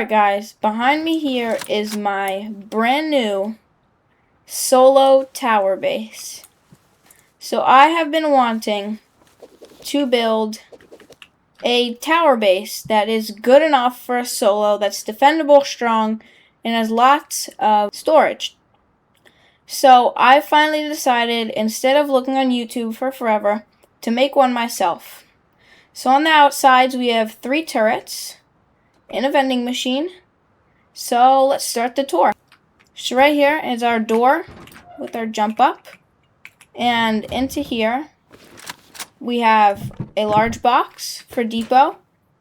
Alright guys, behind me here is my brand new solo tower base. So I have been wanting to build a tower base that is good enough for a solo, that's defendable, strong, and has lots of storage. So I finally decided, instead of looking on YouTube for forever, to make one myself. So on the outsides we have 3 turrets and a vending machine. So let's start the tour. So right here is our door with our jump up, and into here we have a large box for depot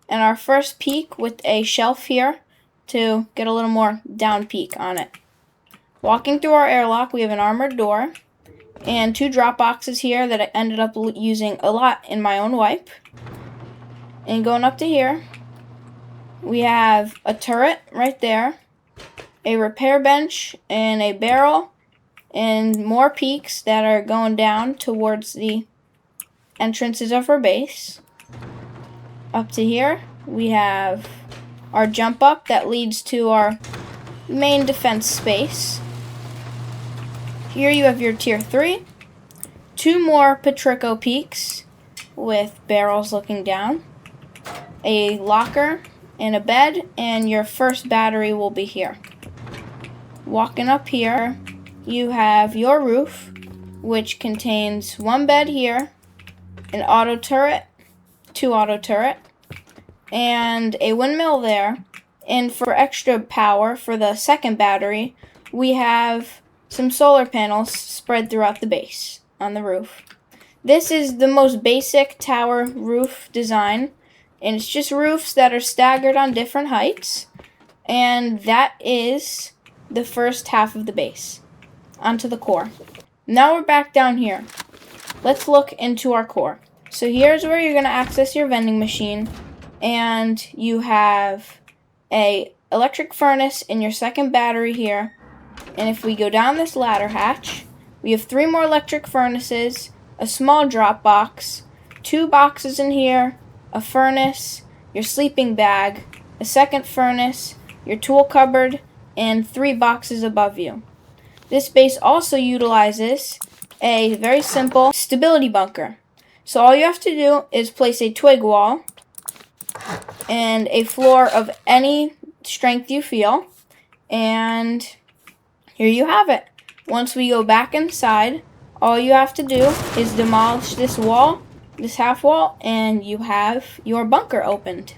and our first peak with a shelf here to get a little more down peak on it. Walking through our airlock, we have an armored door and 2 drop boxes here that I ended up using a lot in my own wipe. And going up to here, we have a turret right there, a repair bench, and a barrel, and more peaks that are going down towards the entrances of our base. Up to here, we have our jump up that leads to our main defense space. Here you have your tier 3, 2 more Petrico peaks with barrels looking down, a locker, and a bed, and your first battery will be here. Walking up here, you have your roof, which contains 1 bed here, an auto turret, 2 auto turret, and a windmill there. And for extra power for the second battery, we have some solar panels spread throughout the base on the roof. This is the most basic tower roof design, and it's just roofs that are staggered on different heights, and that is the first half of the base. Onto the core. Now we're back down here. Let's look into our core. So here's where you're going to access your vending machine, and you have a electric furnace in your second battery here. And if we go down this ladder hatch, we have 3 more electric furnaces, a small drop box, 2 boxes in here, a furnace, your sleeping bag, a second furnace, your tool cupboard, and 3 boxes above you. This base also utilizes a very simple stability bunker. So all you have to do is place a twig wall and a floor of any strength you feel, and here you have it. Once we go back inside, all you have to do is demolish this wall, this half wall, and you have your bunker opened.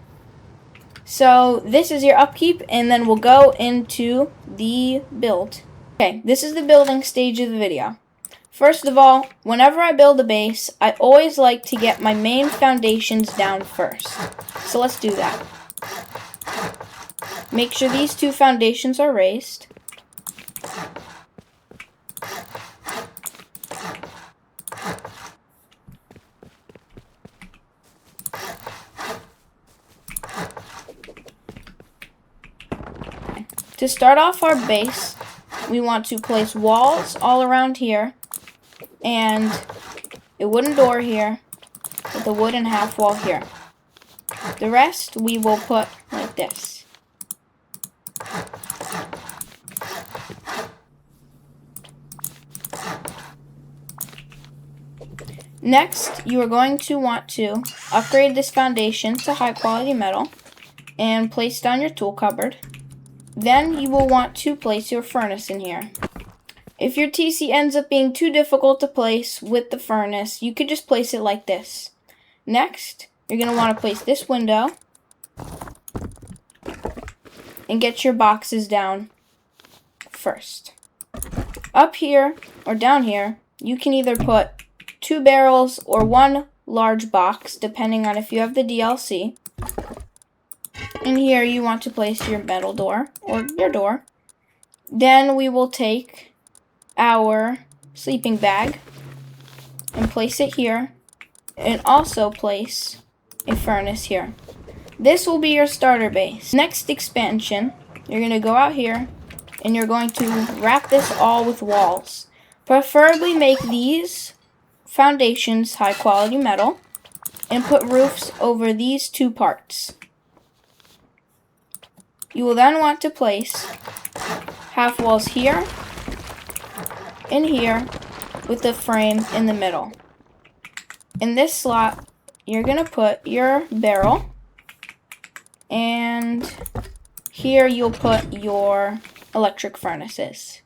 So this is your upkeep, and then we'll go into the build. Okay, this is the building stage of the video. First of all, whenever I build a base, I always like to get my main foundations down first. So let's do that. Make sure these 2 foundations are raised. To start off our base, we want to place walls all around here and a wooden door here with a wooden half wall here. The rest we will put like this. Next, you are going to want to upgrade this foundation to high quality metal and place down your tool cupboard. Then you will want to place your furnace in here. If your TC ends up being too difficult to place with the furnace, you could just place it like this. Next, you're going to want to place this window and get your boxes down first. Up here or down here, you can either put 2 barrels or 1 large box, depending on if you have the DLC. And here you want to place your metal door or your door. Then we will take our sleeping bag and place it here, and also place a furnace here. This will be your starter base. Next expansion, you're going to go out here and you're going to wrap this all with walls. Preferably make these foundations high quality metal and put roofs over these 2 parts. You will then want to place half walls here and here with the frame in the middle. In this slot, you're going to put your barrel, and here you'll put your electric furnaces.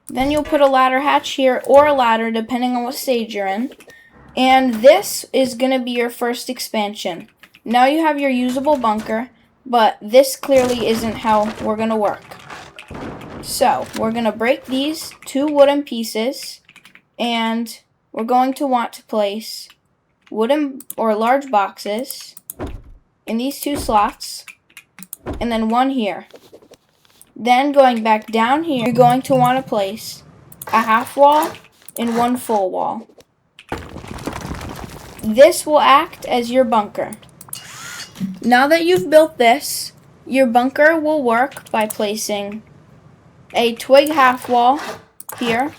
Then you'll put a ladder hatch here, or a ladder depending on what stage you're in. And this is going to be your first expansion. Now you have your usable bunker, but this clearly isn't how we're going to work. So we're going to break these 2 wooden pieces, and we're going to want to place wooden or large boxes in these 2 slots, and then 1 here. Then going back down here, you're going to want to place a half wall and 1 full wall. This will act as your bunker. Now that you've built this, your bunker will work by placing a twig half wall here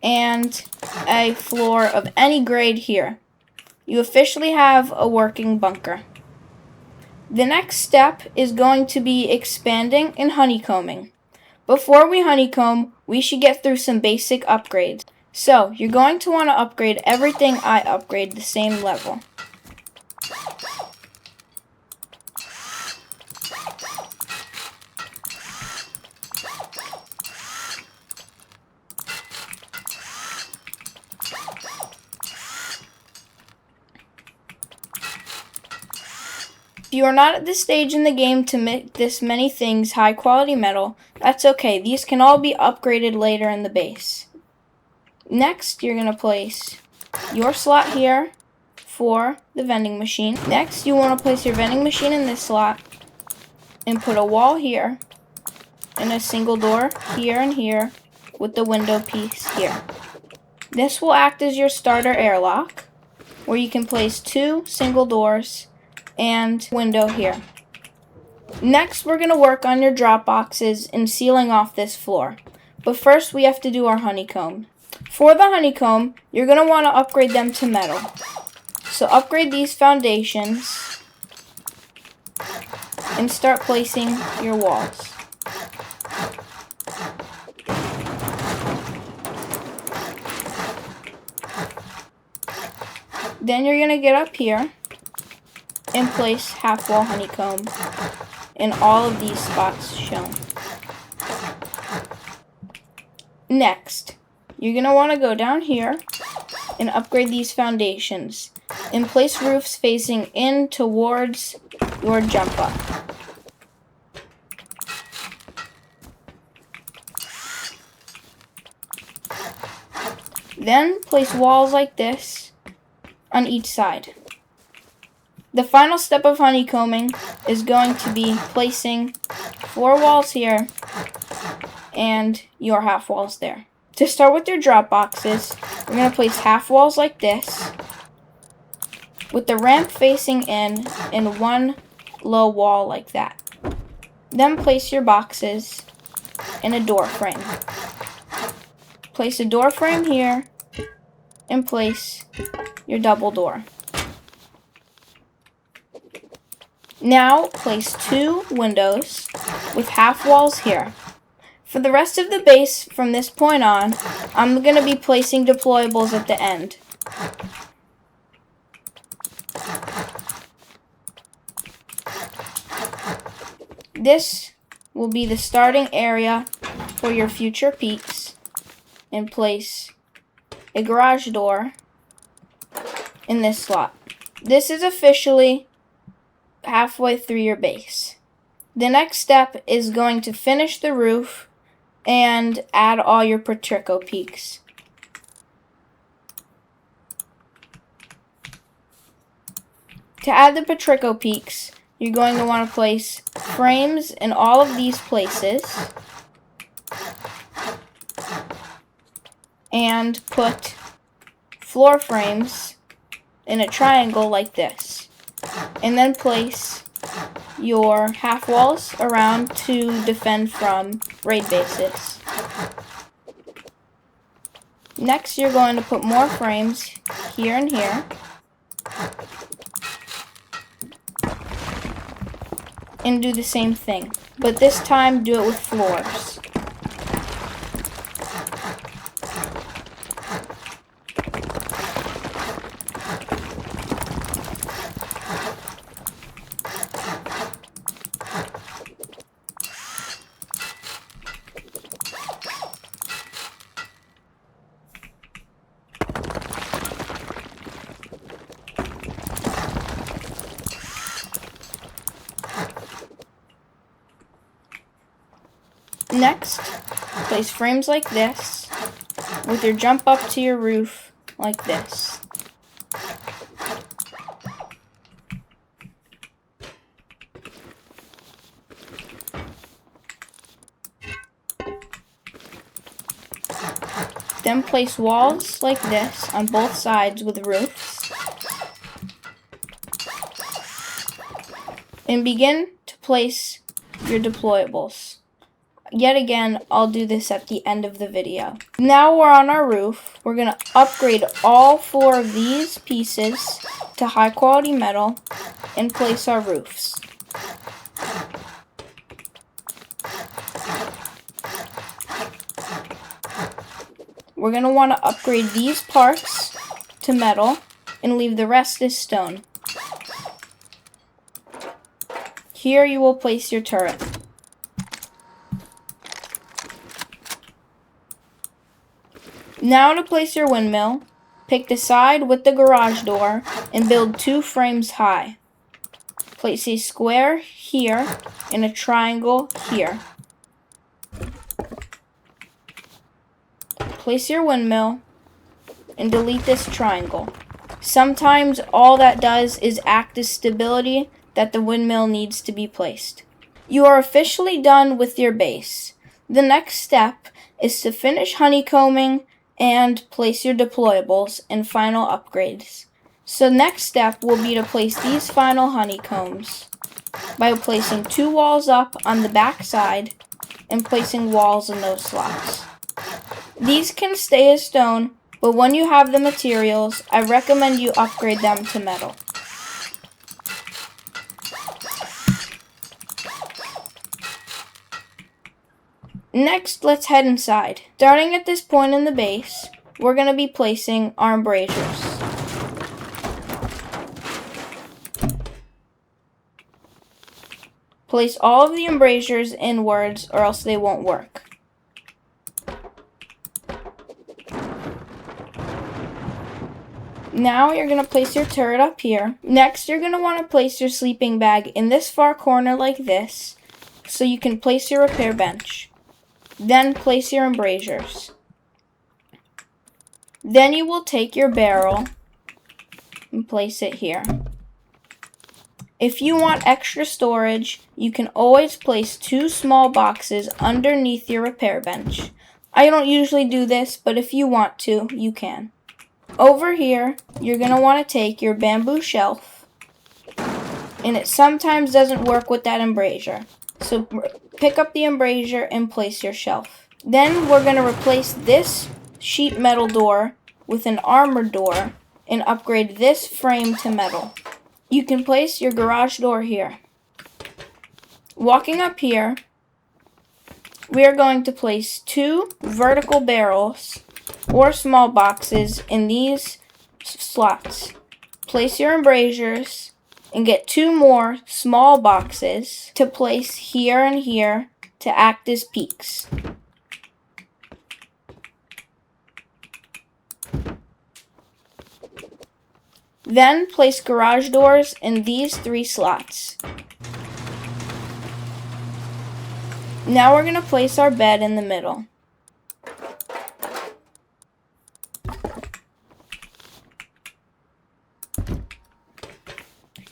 and a floor of any grade here. You officially have a working bunker. The next step is going to be expanding and honeycombing. Before we honeycomb, we should get through some basic upgrades. So, you're going to want to upgrade everything I upgrade the same level. If you are not at this stage in the game to make this many things high quality metal, that's okay. These can all be upgraded later in the base. Next, you're going to place your slot here for the vending machine. Next, you want to place your vending machine in this slot and put a wall here and a single door here and here with the window piece here. This will act as your starter airlock, where you can place 2 single doors and window here. Next, we're going to work on your drop boxes and sealing off this floor. But first, we have to do our honeycomb. For the honeycomb, you're going to want to upgrade them to metal. So upgrade these foundations and start placing your walls. Then you're going to get up here and place half wall honeycomb in all of these spots shown. Next, you're going to want to go down here and upgrade these foundations and place roofs facing in towards your jump up. Then place walls like this on each side. The final step of honeycombing is going to be placing 4 walls here and your half walls there. To start with your drop boxes, we're going to place half walls like this with the ramp facing in and 1 low wall like that. Then place your boxes in a door frame. Place a door frame here and place your double door. Now place 2 windows with half walls here. For the rest of the base from this point on, I'm going to be placing deployables at the end. This will be the starting area for your future peaks, and place a garage door in this slot. This is officially halfway through your base. The next step is going to finish the roof and add all your Patrico peaks. To add the Patrico peaks, you're going to want to place frames in all of these places and put floor frames in a triangle like this. And then place your half walls around to defend from raid bases. Next, you're going to put more frames here and here And do the same thing, but this time do it with floors. Next, place frames like this, with your jump up to your roof like this. Then place walls like this on both sides with roofs. And begin to place your deployables. Yet again, I'll do this at the end of the video. Now we're on our roof. We're going to upgrade all 4 of these pieces to high quality metal and place our roofs. We're going to want to upgrade these parts to metal and leave the rest as stone. Here you will place your turret. Now to place your windmill, pick the side with the garage door and build 2 frames high. Place a square here and a triangle here. Place your windmill and delete this triangle. Sometimes all that does is act as stability that the windmill needs to be placed. You are officially done with your base. The next step is to finish honeycombing and place your deployables and final upgrades. So next step will be to place these final honeycombs by placing 2 walls up on the back side and placing walls in those slots. These can stay as stone, but when you have the materials, I recommend you upgrade them to metal. Next, let's head inside. Starting at this point in the base, we're going to be placing our embrasures. Place all of the embrasures inwards or else they won't work. Now you're going to place your turret up here. Next, you're going to want to place your sleeping bag in this far corner like this, so you can place your repair bench. Then place your embrasures. Then you will take your barrel and place it here. If you want extra storage, you can always place 2 small boxes underneath your repair bench. I don't usually do this, but if you want to, you can. Over here, you're going to want to take your bamboo shelf, and it sometimes doesn't work with that embrasure. So pick up the embrasure and place your shelf. Then we're going to replace this sheet metal door with an armored door and upgrade this frame to metal. You can place your garage door here. Walking up here, we are going to place 2 vertical barrels or small boxes in these slots. Place your embrasures and get 2 more small boxes to place here and here to act as peaks. Then place garage doors in these 3 slots. Now we're going to place our bed in the middle.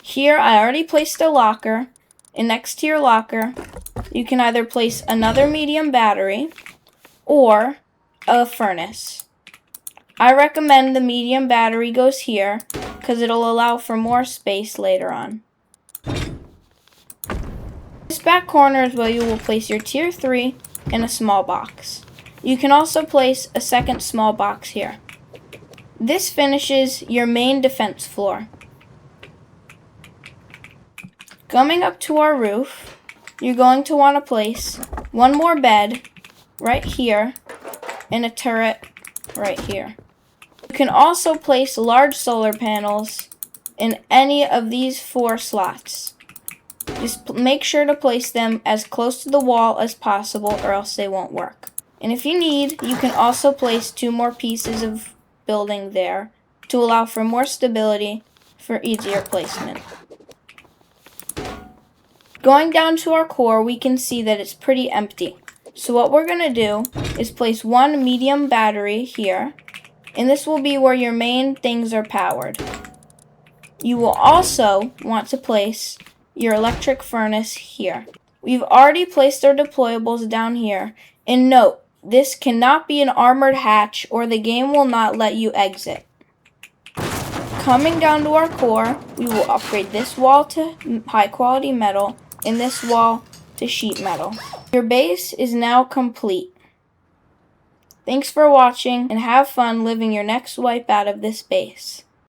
Here I already placed a locker, and next to your locker you can either place another medium battery or a furnace. I recommend the medium battery goes here because it'll allow for more space later on. This back corner is where you will place your tier 3 and a small box. You can also place a second small box here. This finishes your main defense floor. Coming up to our roof, you're going to want to place one more bed right here and a turret right here. You can also place large solar panels in any of these 4 slots. Just make sure to place them as close to the wall as possible or else they won't work. And if you need, you can also place 2 more pieces of building there to allow for more stability for easier placement. Going down to our core, we can see that it's pretty empty. So what we're going to do is place 1 medium battery here, and this will be where your main things are powered. You will also want to place your electric furnace here. We've already placed our deployables down here, and note, this cannot be an armored hatch or the game will not let you exit. Coming down to our core, we will upgrade this wall to high quality metal and this wall to sheet metal. Your base is now complete. Thanks for watching and have fun living your next wipe out of this base.